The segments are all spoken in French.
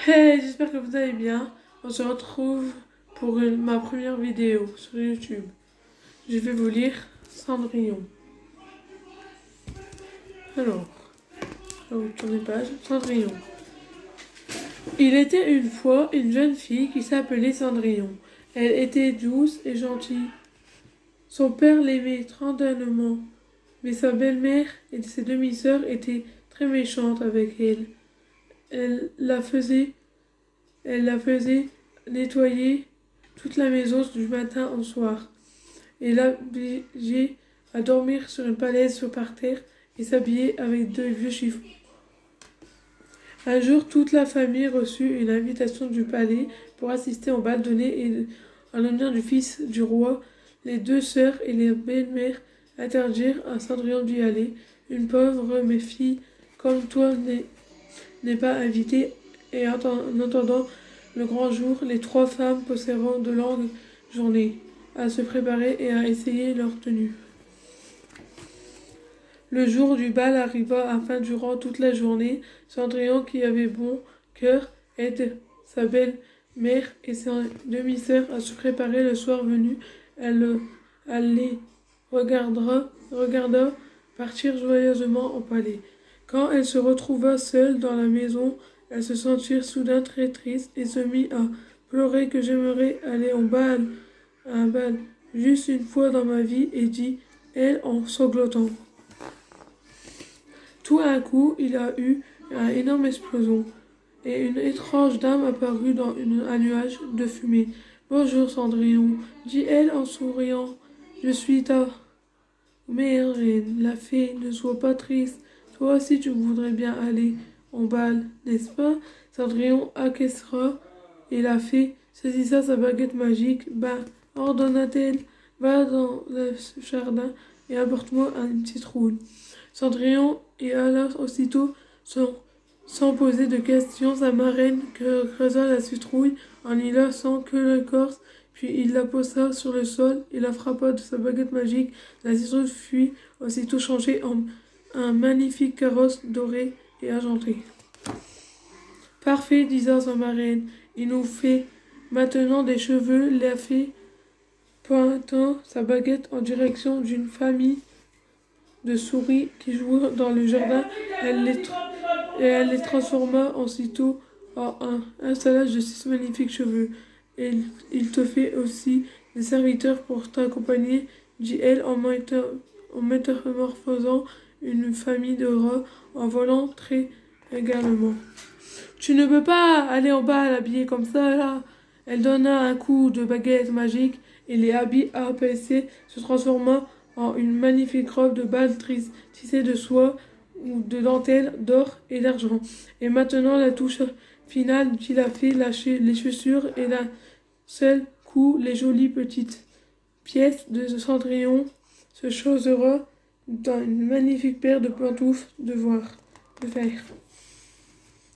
Hey, j'espère que vous allez bien. On se retrouve pour ma première vidéo sur YouTube. Je vais vous lire Cendrillon. Alors, je vais vous tourner page. Cendrillon. Il était une fois une jeune fille qui s'appelait Cendrillon. Elle était douce et gentille. Son père l'aimait tendrement, mais sa belle-mère et ses demi-sœurs étaient très méchantes avec elle. Elle la faisait Elle la faisait nettoyer toute la maison du matin au soir et l'obligeait à dormir sur une falaise par terre et s'habiller avec de vieux chiffons. Un jour, toute la famille reçut une invitation du palais pour assister au bal donné en l'honneur du fils du roi. Les deux sœurs et les belles-mères interdirent à Cendrillon d'y aller. Une pauvre fille comme toi n'est pas invitée, et en attendant le grand jour, les trois femmes passeront de longues journées à se préparer et à essayer leur tenue. Le jour du bal arriva enfin durant toute la journée. Cendrillon, qui avait bon cœur, aide sa belle-mère et ses demi-sœurs à se préparer. Le soir venu, elle les regarda partir joyeusement au palais. Quand elle se retrouva seule dans la maison, elle se sentit soudain très triste et se mit à pleurer que j'aimerais aller à un bal, juste une fois dans ma vie, et dit-elle en sanglotant. Tout à un coup, il y a eu une énorme explosion, et une étrange dame apparut dans un nuage de fumée. Bonjour Cendrillon, dit-elle en souriant. Je suis ta mère reine, la fée, ne sois pas triste. Toi aussi tu voudrais bien aller au bal, n'est-ce pas? Cendrillon acquiesça, et la fée saisissa sa baguette magique. Ben, ordonna-t-elle, va dans le jardin et apporte-moi une citrouille. Cendrillon y alla aussitôt sans poser de questions. Sa marraine creusa la citrouille en y laissant que l'écorce, puis il la posa sur le sol et la frappa de sa baguette magique. La citrouille fut aussitôt changée en un magnifique carrosse doré et argenté. Parfait, disait sa marraine, il nous fait maintenant des cheveux. La fée pointant sa baguette en direction d'une famille de souris qui jouaient dans le jardin, elle les transforma aussitôt en un salage de 6 magnifiques cheveux. Et il te fait aussi des serviteurs pour t'accompagner, dit-elle en métamorphosant une famille de rats en volant très également. Tu ne peux pas aller en bas habillée comme ça, là. Elle donna un coup de baguette magique et les habits apaisés se transforma en une magnifique robe de bal tissée de soie ou de dentelle, d'or et d'argent. Et maintenant, la touche finale, dit la fée, lâcher les chaussures et d'un seul coup, les jolies petites pièces de Cendrillon se chosera dans une magnifique paire de pantoufles de fer.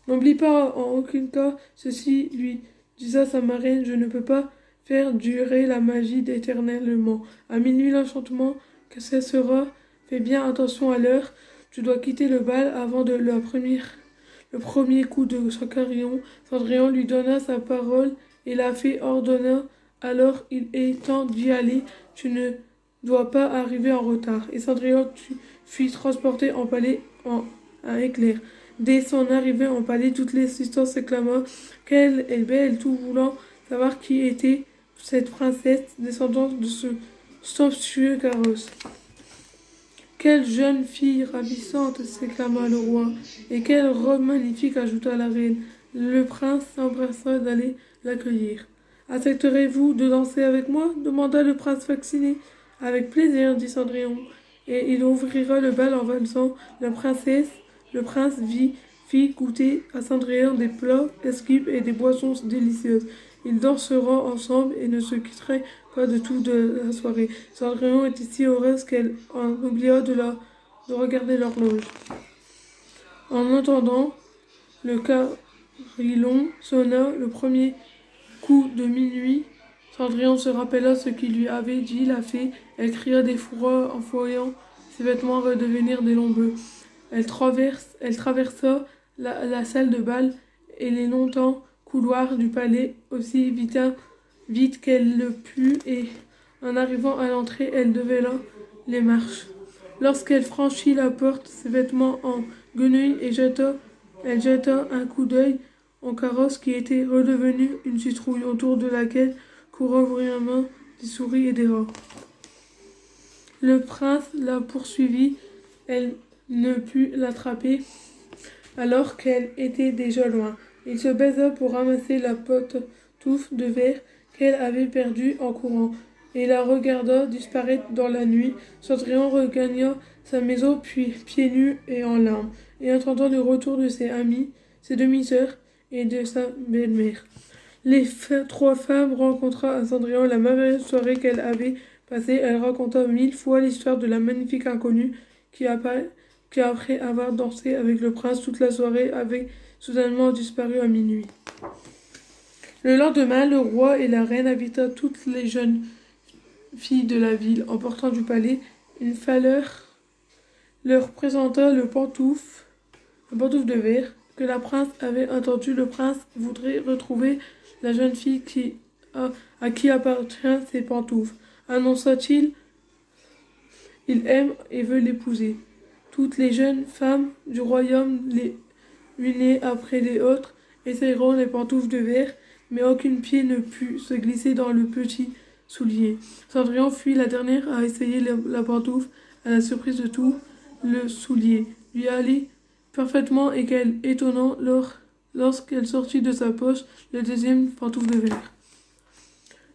N'oublie pas en aucun cas ceci, lui disait sa marraine, je ne peux pas faire durer la magie éternellement. À minuit, l'enchantement que cessera. Fais bien attention à l'heure. Tu dois quitter le bal avant le premier coup de son carillon. Cendrillon lui donna sa parole et la fée ordonna alors il est temps d'y aller. Tu ne dois pas arriver en retard. Et Cendrillon fut transporté en palais en un éclair. Dès son arrivée en palais, toute l'assistance s'acclama « Qu'elle est belle !» tout voulant savoir qui était cette princesse descendante de ce somptueux carrosse. « Quelle jeune fille ravissante !» s'éclama le roi. « Et quelle robe magnifique !» ajouta la reine. Le prince s'empressa d'aller l'accueillir. « Accepterez-vous de danser avec moi ?» demanda le prince fasciné. « Avec plaisir, dit Cendrillon, et il ouvrira le bal en valsant. » Le prince fit goûter à Cendrillon des plats exquis et des boissons délicieuses. Ils danseront ensemble et ne se quitteraient pas de tout de la soirée. Cendrillon était si heureuse qu'elle en oublia de regarder l'horloge. En entendant le carillon sonna le premier coup de minuit, Cendrillon se rappela ce qu'il lui avait dit la fée. Elle cria d'effroi en voyant ses vêtements redevenir des longs bleus. Elle traversa la salle de bal et les longtemps couloirs du palais aussi vite qu'elle le put, et en arrivant à l'entrée, elle dévala les marches. Lorsqu'elle franchit la porte, ses vêtements en guenilles, elle jeta un coup d'œil au carrosse qui était redevenu une citrouille, autour de laquelle couraient bruyamment des souris et des rats. Le prince la poursuivit, elle ne put l'attraper alors qu'elle était déjà loin. Il se baisa pour ramasser la touffe de verre qu'elle avait perdue en courant, et la regarda disparaître dans la nuit. Cendrillon regagna sa maison, puis pieds nus et en larmes, et attendant le retour de ses amis, ses demi-sœurs et de sa belle-mère. Les trois femmes rencontra à Cendrillon la merveilleuse soirée qu'elle avait passée. Elle raconta 1000 fois l'histoire de la magnifique inconnue qui, après avoir dansé avec le prince toute la soirée, avait soudainement disparu à minuit. Le lendemain, le roi et la reine invitèrent toutes les jeunes filles de la ville. En portant du palais, une falleur leur présenta le pantoufle de verre que la prince avait entendu. Le prince voudrait retrouver la jeune fille à qui appartient ces pantoufles, annonça-t-il. Il aime et veut l'épouser. Toutes les jeunes femmes du royaume, les unes après les autres, essayeront les pantoufles de verre, mais aucune pied ne put se glisser dans le petit soulier. Cendrillon fut la dernière à essayer la pantoufle. À la surprise de tout, le soulier lui allait parfaitement, et quel étonnant lorsqu'elle sortit de sa poche le deuxième pantoufle de verre.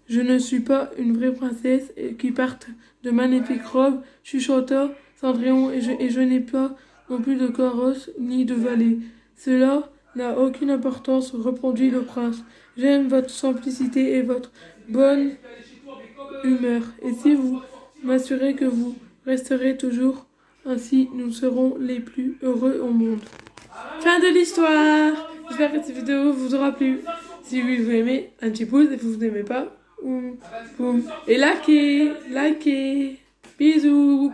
Je ne suis pas une vraie princesse qui porte de magnifiques robes, chuchota Cendrillon, et je n'ai pas non plus de carrosse ni de valet. Cela n'a aucune importance, répondit le prince. J'aime votre simplicité et votre bonne humeur, et si vous m'assurez que vous resterez toujours ainsi, nous serons les plus heureux au monde. Fin de l'histoire. J'espère que cette vidéo vous aura plu. Si vous aimez, un petit pouce, et si vous n'aimez pas, boum. Et likez. Bisous.